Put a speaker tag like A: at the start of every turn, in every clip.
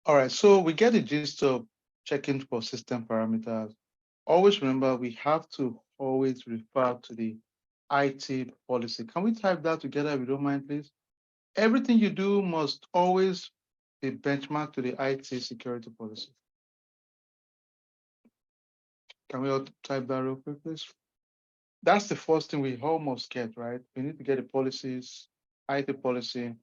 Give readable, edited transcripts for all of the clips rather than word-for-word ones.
A: All right, so we get the gist of checking for system parameters. Always remember we have to always refer to the IT policy. Can we type that together if you don't mind, please? Everything you do must always be benchmarked to the IT security policy. Can we all type that real quick, please? That's the first thing we almost get, right? We need to get the policies, IT policy,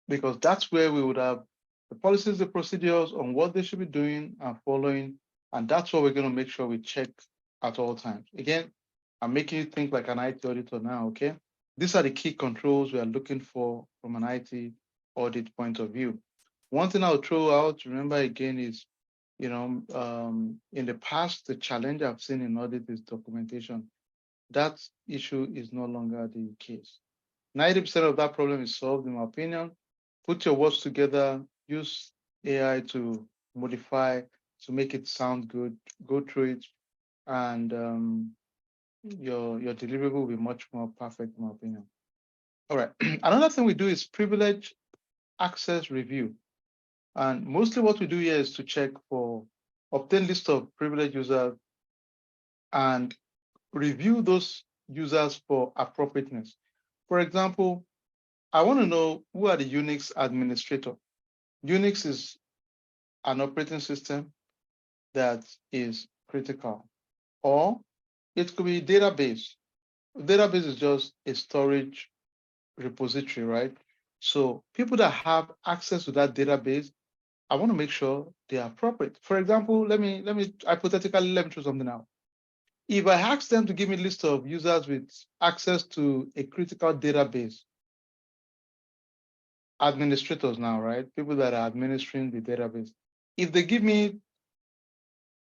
A: because that's where we would have the policies, the procedures on what they should be doing and following. And that's what we're going to make sure we check at all times. Again, I'm making you think like an IT auditor now, okay? These are the key controls we are looking for from an IT audit point of view. One thing I'll throw out, remember again, is, in the past, the challenge I've seen in audit is documentation. That issue is no longer the case. 90% of that problem is solved, in my opinion. Put your words together, use AI to modify, to make it sound good, go through it, and your deliverable will be much more perfect, in my opinion. All right. Another thing we do is privilege access review. And mostly what we do here is to check for obtain list of privileged users and review those users for appropriateness. For example, I want to know who are the Unix administrator. Unix is an operating system that is critical, or it could be database. Database is just a storage repository, right? So people that have access to that database, I want to make sure they are appropriate. For example, let me hypothetically let me throw something out. If I ask them to give me a list of users with access to a critical database, administrators now, right? People that are administering the database. If they give me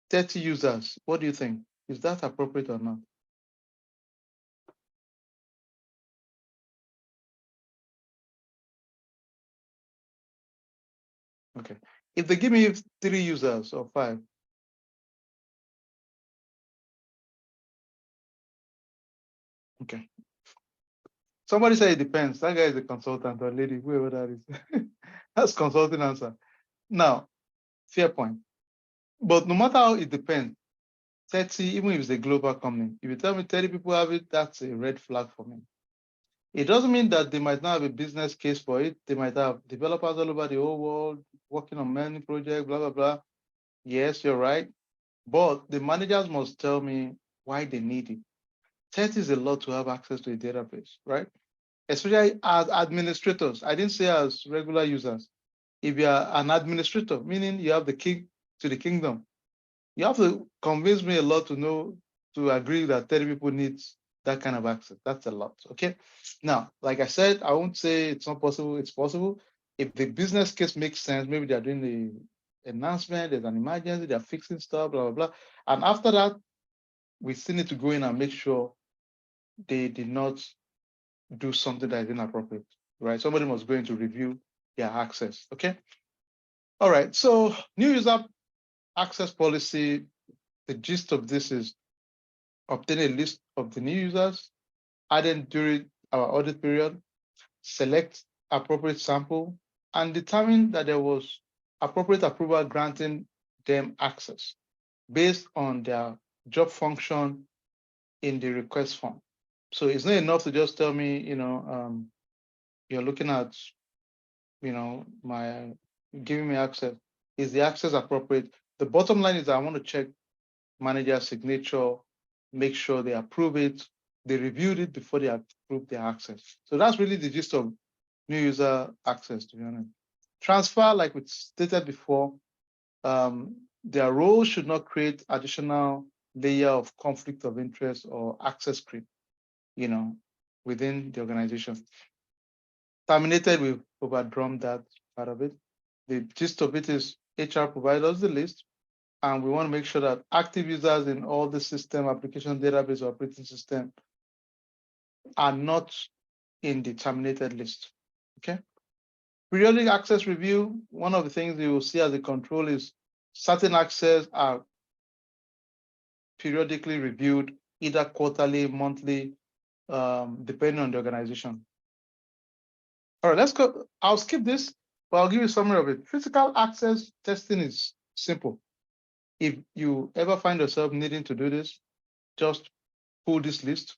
A: 30 users, what do you think? Is that appropriate or not? Okay. If they give me 3 users or 5, okay. Somebody said it depends. That guy is a consultant or lady, whoever that is. That's consulting answer. Now, fair point. But no matter how it depends, 30, even if it's a global company, if you tell me 30 people have it, that's a red flag for me. It doesn't mean that they might not have a business case for it. They might have developers all over the whole world working on many projects, blah, blah, blah. Yes, you're right. But the managers must tell me why they need it. 30 is a lot to have access to a database, right? Especially as administrators. I didn't say as regular users. If you are an administrator, meaning you have the key to the kingdom, you have to convince me a lot to know, to agree that 30 people need that kind of access. That's a lot, okay? Now, like I said, I won't say it's not possible, it's possible. If the business case makes sense, maybe they're doing the announcement, there's an emergency, they're fixing stuff, blah, blah, blah. And after that, we still need to go in and make sure they did not do something that is inappropriate, right? Somebody must go in to review their access, okay? All right, so new user access policy, the gist of this is obtain a list of the new users, add them during our audit period, select appropriate sample, and determine that there was appropriate approval granting them access based on their job function in the request form. So it's not enough to just tell me, you're looking at, my giving me access. Is the access appropriate? The bottom line is I want to check manager signature, make sure they approve it, they reviewed it before they approve their access. So that's really the gist of new user access, to be honest. Transfer, like we stated before, their role should not create additional layer of conflict of interest or access creep, within the organization. Terminated, we've overdrummed that part of it. The gist of it is HR provides us the list, and we want to make sure that active users in all the system, application, database, operating system are not in the terminated list, okay? Periodic access review, one of the things you will see as a control is certain access are periodically reviewed, either quarterly, monthly, depending on the organization. All right, let's go. I'll skip this. But I'll give you a summary of it. Physical access testing is simple. If you ever find yourself needing to do this, just pull this list.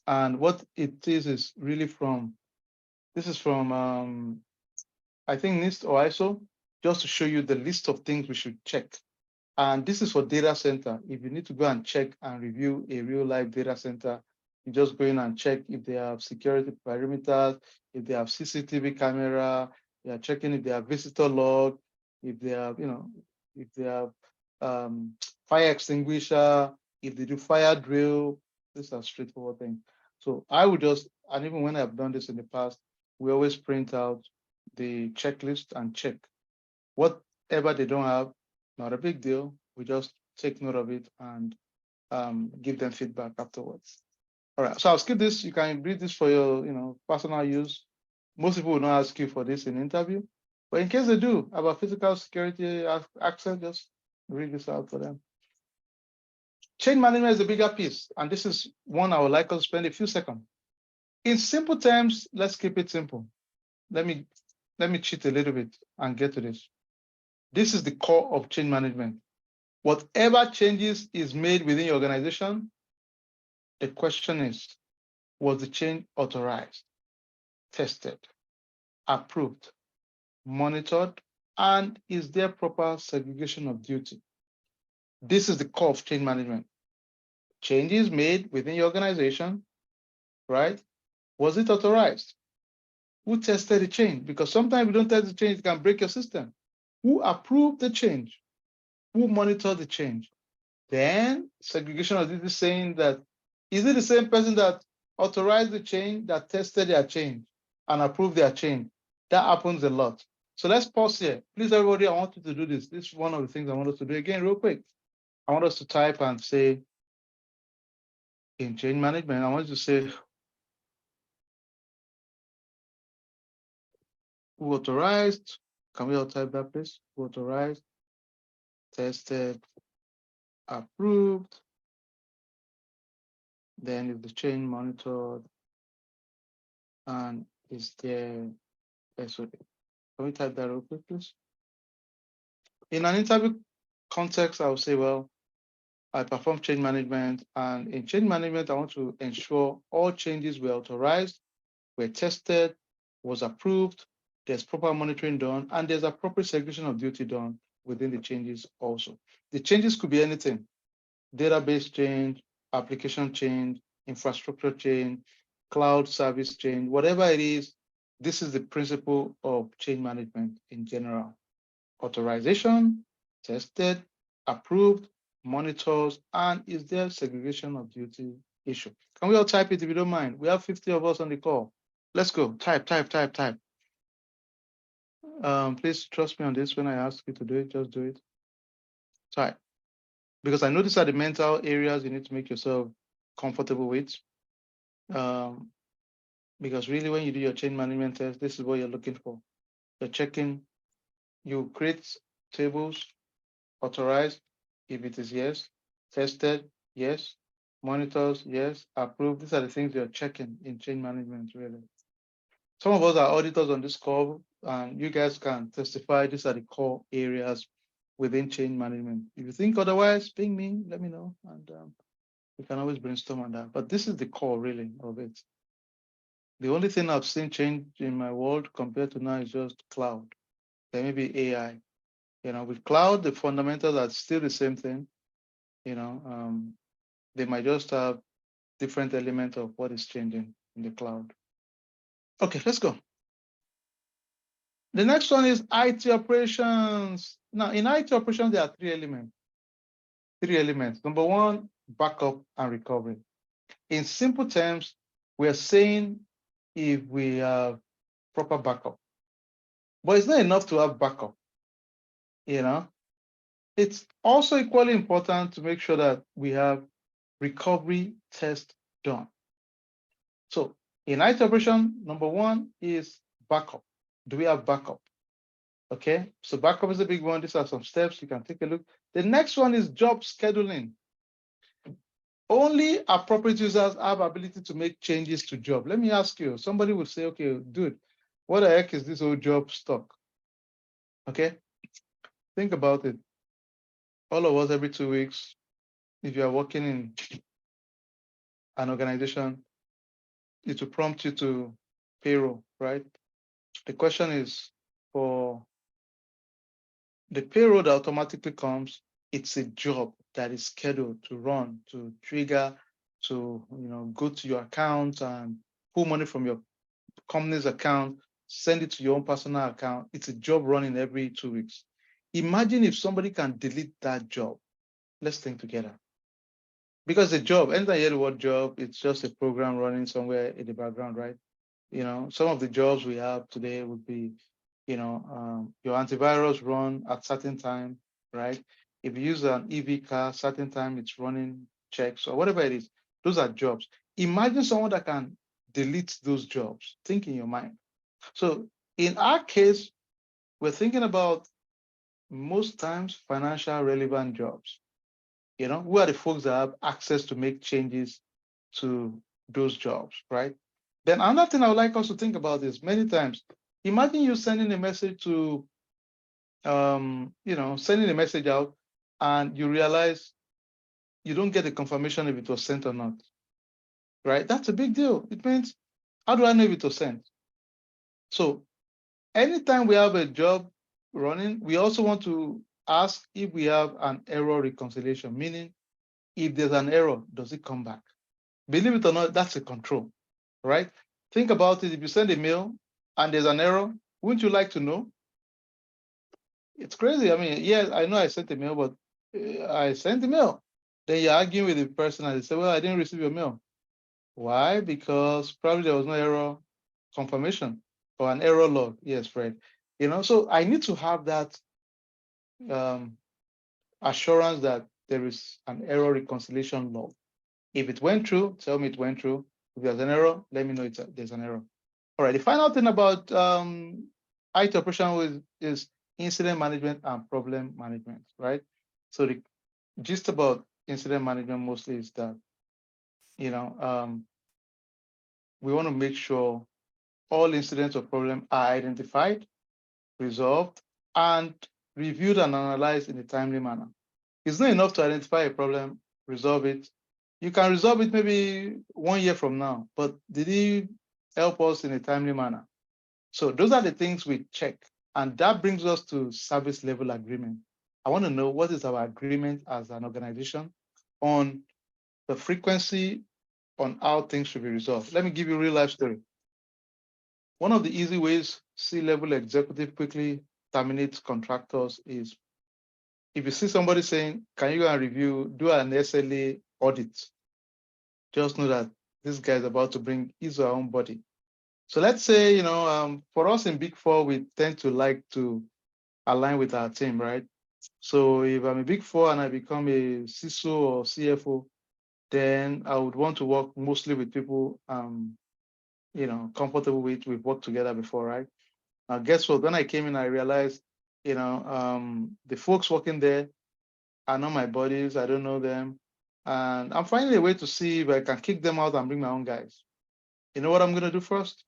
A: And what it is really from, this is from, I think NIST or ISO, just to show you the list of things we should check. And this is for data center. If you need to go and check and review a real life data center, you just go in and check if they have security perimeters, if they have CCTV camera, you are checking if they have visitor log, if they have, if they have fire extinguisher, if they do fire drill. These are straightforward things. So I would just, and even when I've done this in the past, we always print out the checklist and check. Whatever they don't have, not a big deal. We just take note of it and give them feedback afterwards. All right, so I'll skip this. You can read this for your personal use. Most people will not ask you for this in interview, but in case they do about physical security access, just read this out for them. Change management is a bigger piece, and this is one I would like us to spend a few seconds. In simple terms, let's keep it simple. Let me cheat a little bit and get to this. This is the core of change management. Whatever changes is made within your organization, the question is, was the change authorized, tested, approved, monitored, and is there proper segregation of duty? This is the core of change management. Changes made within your organization, right? Was it authorized? Who tested the change? Because sometimes you don't test the change, it can break your system. Who approved the change? Who monitored the change? Then segregation of duty saying that, is it the same person that authorized the change, that tested their change and approved their change? That happens a lot. So let's pause here. Please, everybody, I want you to do this. This is one of the things I want us to do again, real quick. I want us to type and say, in change management, I want you to say, who authorized? Can we all type that, please? Who authorized, tested, approved, then if the change monitored, and is there SOP? Can we type that real quick, please? In an interview context, I would say, well, I perform change management, and in change management, I want to ensure all changes were authorized, were tested, was approved, there's proper monitoring done, and there's appropriate segregation of duty done within the changes also. The changes could be anything: database change, application change, infrastructure change, cloud service change, whatever it is. This is the principle of change management in general. Authorization, tested, approved, monitors, and is there segregation of duty issue? Can we all type it if you don't mind? We have 50 of us on the call. Let's go. Type. Please trust me on this. When I ask you to do it, just do it. Type. Because I know these are the mental areas you need to make yourself comfortable with. Because really, when you do your change management test, this is what you're looking for. You're checking, you create tables, authorized, if it is yes, tested, yes, monitors, yes, approved. These are the things you're checking in change management, really. Some of us are auditors on this call, and you guys can testify. These are the core areas within change management. If you think otherwise, ping me, let me know, and we can always brainstorm on that. But this is the core, really, of it. The only thing I've seen change in my world compared to now is just cloud. There may be AI. With cloud, the fundamentals are still the same thing. They might just have different elements of what is changing in the cloud. Okay, let's go. The next one is IT operations. Now, in IT operations, there are three elements. Number one, backup and recovery. In simple terms, we are saying if we have proper backup. But it's not enough to have backup. It's also equally important to make sure that we have recovery test done. So in IT operation, number one is backup. Do we have backup? Okay, so backup is a big one. These are some steps you can take a look. The next one is job scheduling. Only appropriate users have ability to make changes to job. Let me ask you, somebody will say, okay, dude, what the heck is this old job stock? Okay, think about it. All of us every 2 weeks, if you are working in an organization, it will prompt you to payroll, right? The question is for the payroll that automatically comes, it's a job that is scheduled to run, to trigger, to go to your account and pull money from your company's account, send it to your own personal account. It's a job running every 2 weeks. Imagine if somebody can delete that job. Let's think together. Because the job, anytime you hear the word job, it's just a program running somewhere in the background, right? Some of the jobs we have today would be, your antivirus run at certain time, right? If you use an EV car, certain time it's running checks or whatever it is. Those are jobs. Imagine someone that can delete those jobs. Think in your mind. So in our case, we're thinking about most times financial relevant jobs. Who are the folks that have access to make changes to those jobs, right? Then another thing I would like us to think about is many times, imagine you sending a message to, sending a message out and you realize you don't get a confirmation if it was sent or not, right? That's a big deal. It means, how do I know if it was sent? So anytime we have a job running, we also want to ask if we have an error reconciliation, meaning if there's an error, does it come back? Believe it or not, that's a control, right? Think about it. If you send a mail and there's an error, wouldn't you like to know? It's crazy. I mean, yeah, I know I sent a mail, but I sent the mail. Then you're arguing with the person and they say, well, I didn't receive your mail. Why? Because probably there was no error confirmation or an error log. Yes, Fred. So I need to have that um, assurance that there is an error reconciliation log. If it went through, tell me it went through. If there's an error, let me know there's an error. All right. The final thing about IT operation is incident management and problem management, right? So the gist about incident management mostly is that, we want to make sure all incidents or problems are identified, resolved, and reviewed and analyzed in a timely manner. It's not enough to identify a problem, resolve it. You can resolve it maybe 1 year from now, but did it help us in a timely manner? So those are the things we check. And that brings us to service level agreement. I want to know, what is our agreement as an organization on the frequency on how things should be resolved. Let me give you a real life story. One of the easy ways C-level executive quickly terminates contractors is if you see somebody saying, can you go and review, do an SLA audit, just know that this guy is about to bring his or her own body. So let's say, for us in Big Four, we tend to like to align with our team, right? So if I'm a Big Four and I become a CISO or CFO, then I would want to work mostly with people comfortable with. We've worked together before, right? Now, guess what? When I came in, I realized, the folks working there are not my buddies. I don't know them. And I'm finding a way to see if I can kick them out and bring my own guys. You know what I'm going to do first?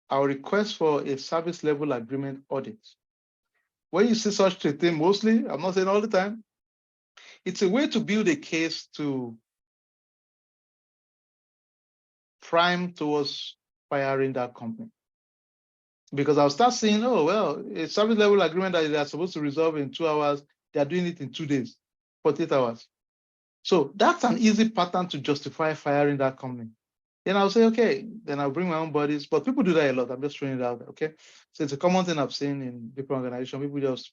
A: I'll request for a service level agreement audit. When you see such a thing, mostly, I'm not saying all the time, it's a way to build a case to prime towards firing that company. Because I'll start saying, oh, well, a service level agreement that they are supposed to resolve in 2 hours, they are doing it in 2 days, 48 hours. So that's an easy pattern to justify firing that company. Then I'll say, okay, then I'll bring my own bodies. But people do that a lot. I'm just throwing it out there, okay? So it's a common thing I've seen in different organizations. People just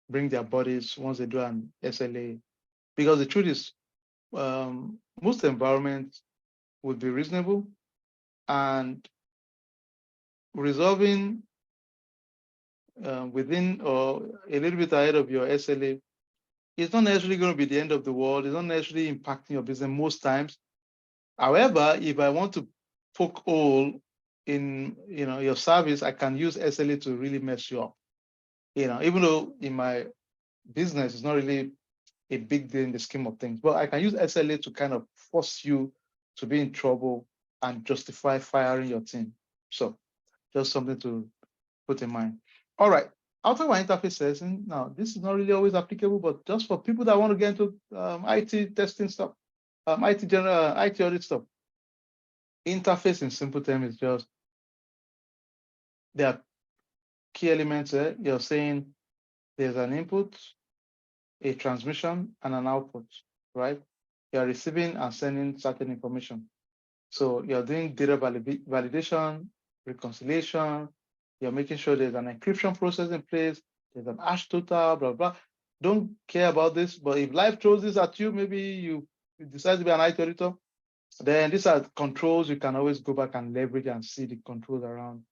A: bring their bodies once they do an SLA. Because the truth is, most environments would be reasonable, and resolving within or a little bit ahead of your SLA, it's not necessarily going to be the end of the world. It's not necessarily impacting your business most times. However, if I want to poke hole in your service, I can use SLA to really mess you up. Even though in my business it's not really a big deal in the scheme of things, but I can use SLA to kind of force you to be in trouble and justify firing your team. So just something to put in mind. All right. I'll talk about interface testing. Now, this is not really always applicable, but just for people that want to get into IT testing stuff, IT audit stuff. Interface in simple terms is just, there are key elements there. You're saying there's an input, a transmission, and an output, right? You're receiving and sending certain information. So you're doing data validation, reconciliation, you're making sure there's an encryption process in place, there's an hash total, blah, blah. Don't care about this, but if life throws this at you, maybe you decide to be an IT auditor, then these are controls you can always go back and leverage and see the controls around,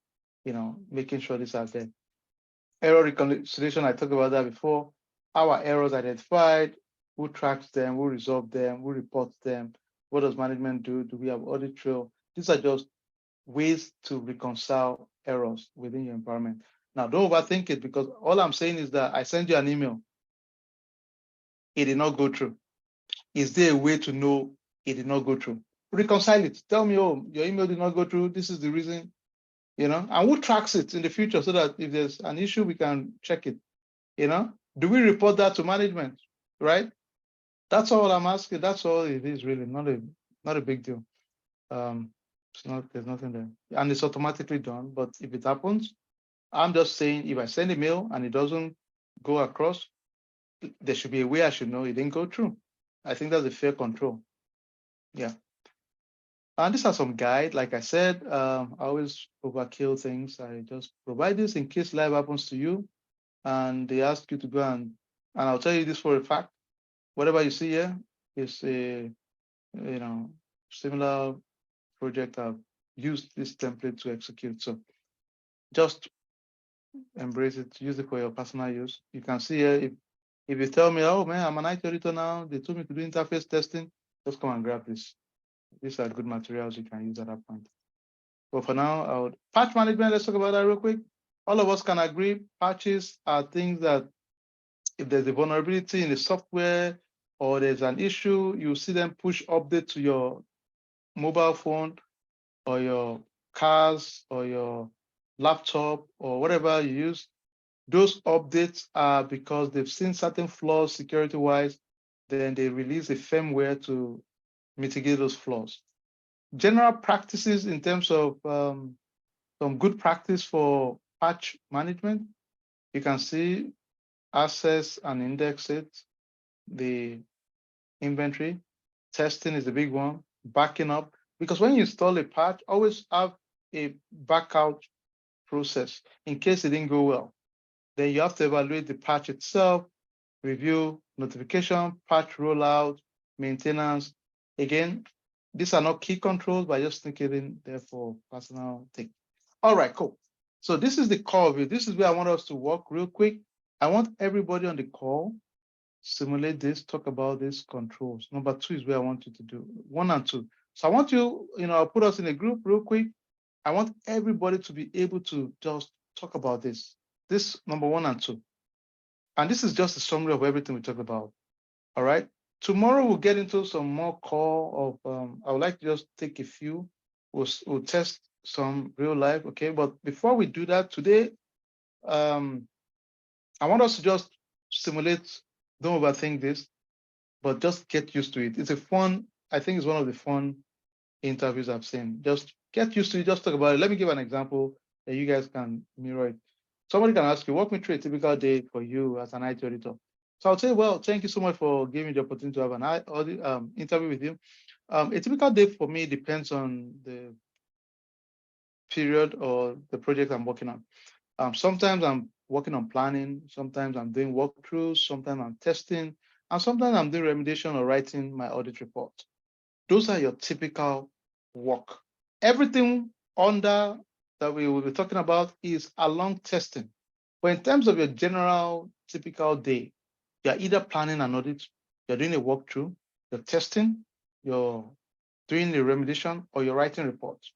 A: making sure these are there. Error reconciliation, I talked about that before. Our errors identified, who tracks them, who resolve them, who reports them, what does management do? Do we have audit trail? These are just ways to reconcile errors within your environment. Now, don't overthink it, because all I'm saying is that I send you an email, it did not go through. Is there a way to know it did not go through? Reconcile it. Tell me, oh, your email did not go through. This is the reason, and who tracks it in the future so that if there's an issue, we can check it. Do we report that to management, right? That's all I'm asking. That's all it is, really. Not a big deal. There's nothing there, and it's automatically done. But if it happens, I'm just saying, if I send a mail and it doesn't go across, there should be a way I should know it didn't go through. I think that's a fair control. Yeah. And these are some guide. Like I said, I always overkill things. I just provide this in case life happens to you, and they ask you to go and I'll tell you this for a fact. Whatever you see here is a similar project I've used this template to execute. So just embrace it, use it for your personal use. You can see here, if you tell me, oh man, I'm an IT auditor now, they told me to do interface testing, just come and grab this. These are good materials you can use at that point. But for now, patch management, let's talk about that real quick. All of us can agree, patches are things that if there's a vulnerability in the software or there's an issue, you see them push update to your mobile phone or your cars or your laptop or whatever you use. Those updates are because they've seen certain flaws security-wise, then they release a firmware to mitigate those flaws. General practices in terms of some good practice for patch management, you can see access and index it, the inventory. Testing is a big one, backing up, because when you install a patch, always have a backout process in case it didn't go well. Then you have to evaluate the patch itself, review, notification, patch rollout, maintenance. Again, these are not key controls, but just think it in there for personal thing. All right, cool. So this is the core of it. This is where I want us to work real quick. I want everybody on the call simulate this, talk about these controls. Number 2 is where I want you to do 1 and 2. So I want you, I'll put us in a group real quick. I want everybody to be able to just talk about this number 1 and 2. And this is just a summary of everything we talked about. All right. Tomorrow we'll get into some more core of, I would like to just take a few. We'll test some real life. Okay. But before we do that today, I want us to just simulate, don't overthink this, but just get used to it. It's I think it's one of the fun interviews I've seen. Just get used to it, just talk about it. Let me give an example that you guys can mirror it. Somebody can ask you, walk me through a typical day for you as an IT auditor. So I'll say, well, thank you so much for giving me the opportunity to have an interview with you. A typical day for me depends on the period or the project I'm working on. Sometimes I'm working on planning, sometimes I'm doing walkthroughs, sometimes I'm testing, and sometimes I'm doing remediation or writing my audit report. Those are your typical work. Everything under that we will be talking about is along testing. But in terms of your general typical day, you're either planning an audit, you're doing a walkthrough, you're testing, you're doing the remediation, or you're writing reports.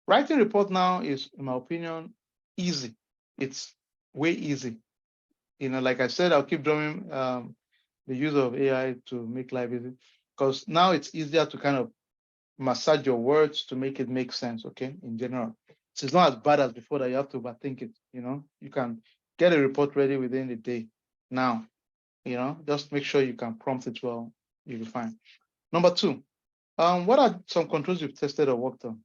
A: Writing report now is, in my opinion, easy. It's way easy. Like I said, I'll keep drumming the use of AI to make life easy, because now it's easier to kind of massage your words to make it make sense, okay, in general. So it's not as bad as before that you have to overthink it, you can get a report ready within a day. Now, just make sure you can prompt it well. You'll be fine. Number two, what are some controls you've tested or worked on?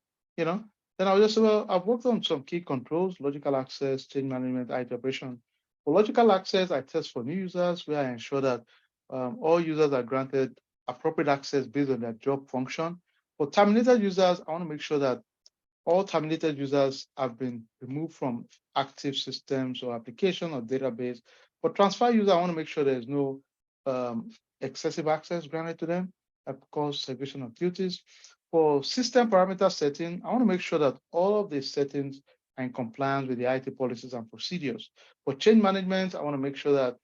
A: Then I'll just say, well, I've worked on some key controls, logical access, change management, IT operation. For logical access, I test for new users where I ensure that all users are granted appropriate access based on their job function. For terminated users, I want to make sure that all terminated users have been removed from active systems or application or database. For transfer users, I want to make sure there's no excessive access granted to them that cause segregation of duties. For system parameter setting, I want to make sure that all of these settings are in compliance with the IT policies and procedures. For change management, I want to make sure that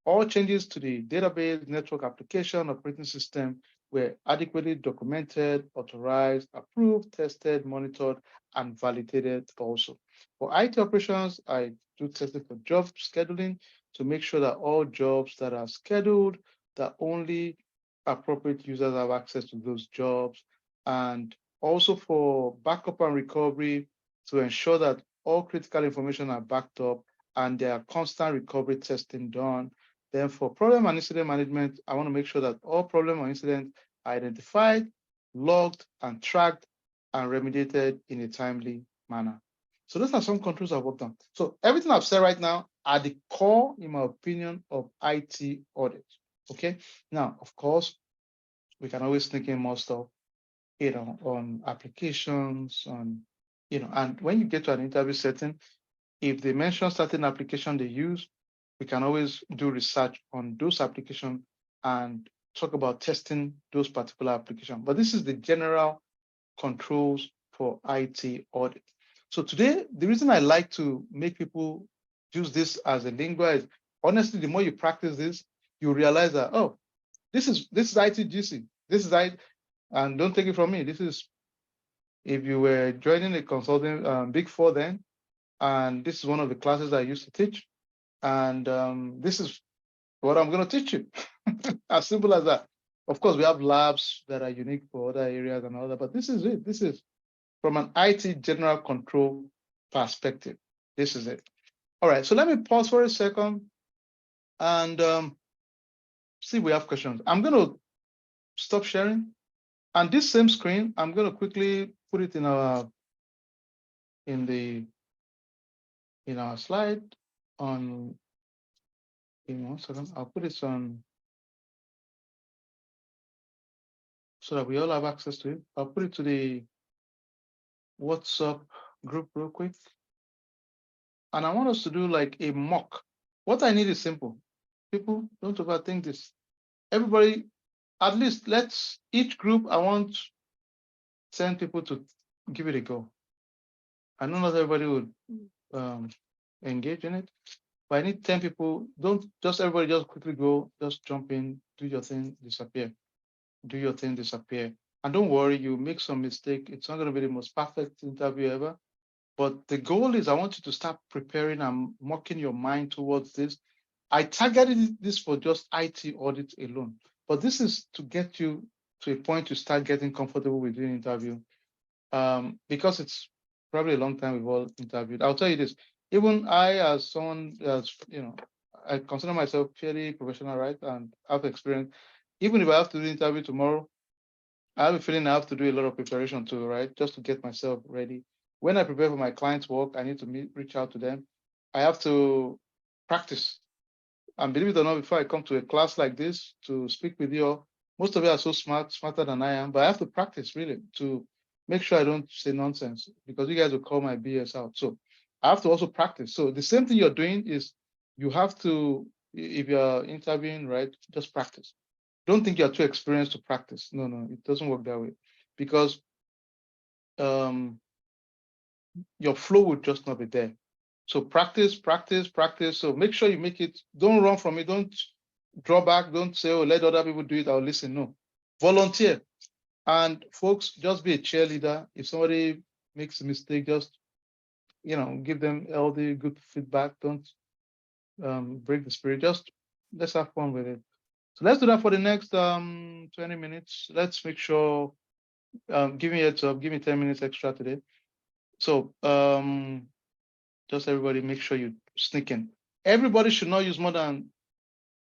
A: all changes to the database, network application, operating system were adequately documented, authorized, approved, tested, monitored, and validated also. For IT operations, I do testing for job scheduling to make sure that all jobs that are scheduled, that only appropriate users have access to those jobs. And also for backup and recovery to ensure that all critical information are backed up and there are constant recovery testing done. Then for problem and incident management, I want to make sure that all problem or incidents are identified, logged, and tracked and remediated in a timely manner. So those are some controls I've worked on. So everything I've said right now are the core, in my opinion, of IT audit. Okay. Now, of course, we can always sneak in more stuff, on applications, and when you get to an interview setting, if they mention certain application they use, we can always do research on those applications and talk about testing those particular applications. But this is the general controls for IT audit. So today, the reason I like to make people use this as a lingua is, honestly, the more you practice this, you realize that, oh, this is ITGC. This is IT, and don't take it from me. This is, if you were joining a consulting Big Four then, and this is one of the classes I used to teach, and this is what I'm going to teach you. As simple as that. Of course, we have labs that are unique for other areas and all that, but this is it. This is from an IT general control perspective. This is it. All right, so let me pause for a second and see if we have questions. I'm going to stop sharing. And this same screen, I'm going to quickly put it in our slide on, one second. I'll put it on so that we all have access to it. I'll put it to the WhatsApp group real quick. And I want us to do like a mock. What I need is simple. People, don't overthink this. Everybody, at least each group, I want 10 people to give it a go. I know not everybody would engage in it, but I need 10 people. Don't just everybody just quickly go, just jump in, do your thing, disappear. Do your thing, disappear. And don't worry, you make some mistake. It's not going to be the most perfect interview ever. But the goal is I want you to start preparing and mocking your mind towards this. I targeted this for just IT audit alone, but this is to get you to a point to start getting comfortable with doing interview. Because it's probably a long time we've all interviewed. I'll tell you this, even I, as someone that's, I consider myself fairly professional, right? And have experience. Even if I have to do interview tomorrow, I have a feeling I have to do a lot of preparation too, right? Just to get myself ready. When I prepare for my clients' work, I need to reach out to them. I have to practice. And believe it or not, before I come to a class like this to speak with you all, most of you are so smart, smarter than I am, but I have to practice really to make sure I don't say nonsense because you guys will call my BS out. So I have to also practice. So the same thing you're doing is you have to, if you're interviewing, right, just practice. Don't think you're too experienced to practice. No, it doesn't work that way because your flow would just not be there. So practice, practice, practice. So make sure you make it. Don't run from it. Don't draw back. Don't say, oh, let other people do it. I'll listen. No, volunteer. And folks, just be a cheerleader. If somebody makes a mistake, just, give them healthy, good feedback. Don't break the spirit. Just let's have fun with it. So let's do that for the next 20 minutes. Let's make sure, give me 10 minutes extra today. So just everybody make sure you sneak in. everybody should not use more than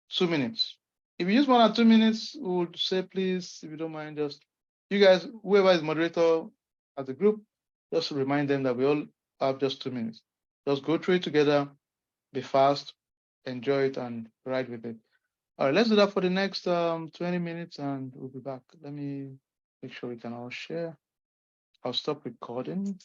A: 2 minutes. If you use more than 2 minutes, we would say, please, if you don't mind, just you guys, whoever is moderator at the group, just remind them that we all have just 2 minutes. Just go through it together, be fast, enjoy it, and ride with it. All right, let's do that for the next 20 minutes, and we'll be back. Let me make sure we can all share. I'll stop recording.